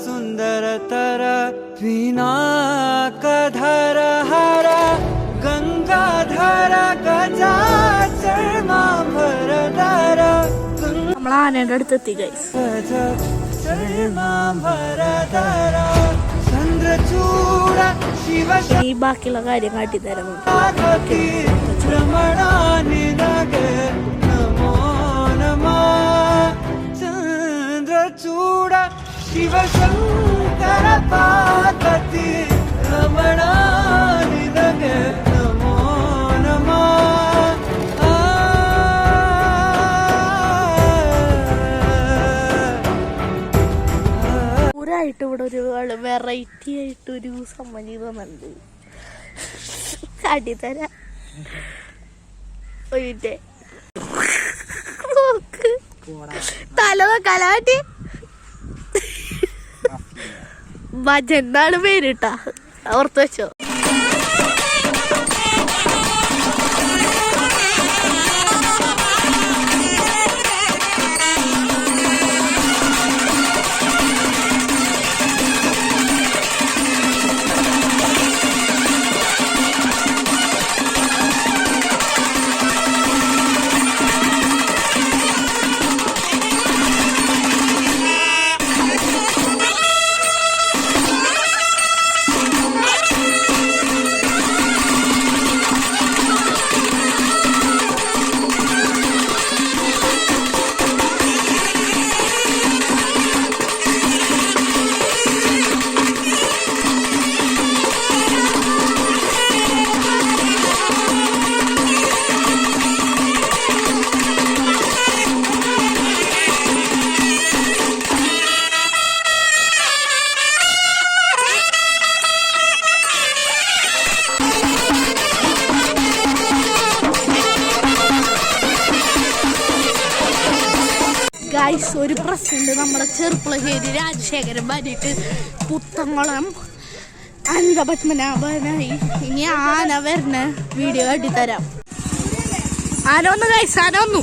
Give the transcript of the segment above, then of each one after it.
सुंदर तर पिनाकधर हर गंगाधर गजाचर्माभरधर നമ്മൾ ആനയുടെ അടുത്തെത്തി ഗൈസ്. ഈ ബാക്കിയുള്ള കാര്യം കാട്ടിത്തരാം. ചന്ദ്രചൂട ശിവശങ്കര പാർവതി രമണാനിതകെ നമോ നമഃ. ായിട്ട് ഇവിടെ ഒരു വെറൈറ്റി ആയിട്ടൊരു സമ്മതി തന്നുണ്ട്. കാട്ടിത്തരാം ഒരു തല നോക്കാലാട്ടി ഭജന്നാണ് പേരിട്ടാ ഓർത്ത് വെച്ചോ. ഗൈസ്, ഒരു പ്രശ്നമുണ്ട്. നമ്മുടെ ചെറുപ്പുളശ്ശേരി രാജശേഖരൻ ഭാര്യയിട്ട് പുത്തംകുളം അനന്തപത്മനാഭനായി. ഇനി ആന വരുന്ന വീഡിയോ കാട്ടിത്തരാം. ആന വന്നു ഗൈസ്, ആന വന്നു.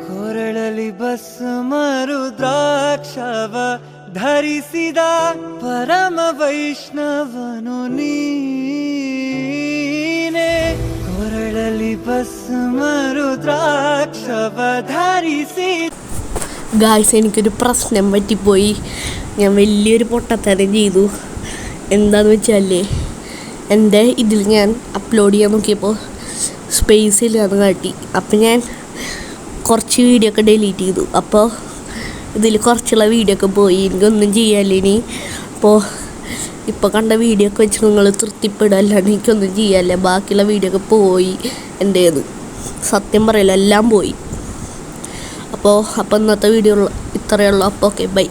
ಕೊರಳಲಿ ಭಸ್ಮರುದ್ರಾಕ್ಷವ ಧರಿಸಿದ ಪರಮ ವೈಷ್ಣವನು ನೀನೆ. ಕೊರಳಲಿ ഭസ്മരുദ്രാക്ഷവ ധരിಸಿ. ഗായ്സ്, എനിക്കൊരു പ്രശ്നം പറ്റിപ്പോയി. ഞാൻ വലിയൊരു പൊട്ടത്തരം ചെയ്തു. എന്താന്ന് വെച്ചാലേ, എൻ്റെ ഇതിൽ ഞാൻ അപ്ലോഡ് ചെയ്യാൻ നോക്കിയപ്പോൾ സ്പേസ് ഇല്ലാന്ന് കാട്ടി. അപ്പം ഞാൻ കുറച്ച് വീഡിയോ ഒക്കെ ഡിലീറ്റ് ചെയ്തു. അപ്പോൾ ഇതിൽ കുറച്ചുള്ള വീഡിയോ ഒക്കെ പോയി. എനിക്കൊന്നും ചെയ്യാനില്ല ഇനി. അപ്പോൾ ഇപ്പോൾ കണ്ട വീഡിയോ ഒക്കെ വെച്ച് നിങ്ങൾ തൃപ്തിപ്പെടുക, അല്ലാണ്ട് എനിക്കൊന്നും ചെയ്യാനില്ല. ബാക്കിയുള്ള വീഡിയോ ഒക്കെ പോയി എൻ്റേത്. സത്യം പറയില്ല, എല്ലാം പോയി. അപ്പോൾ ഇന്നത്തെ വീഡിയോ ഇത്രയേ ഉള്ളൂ. അപ്പോൾ ഓക്കെ, ബൈ.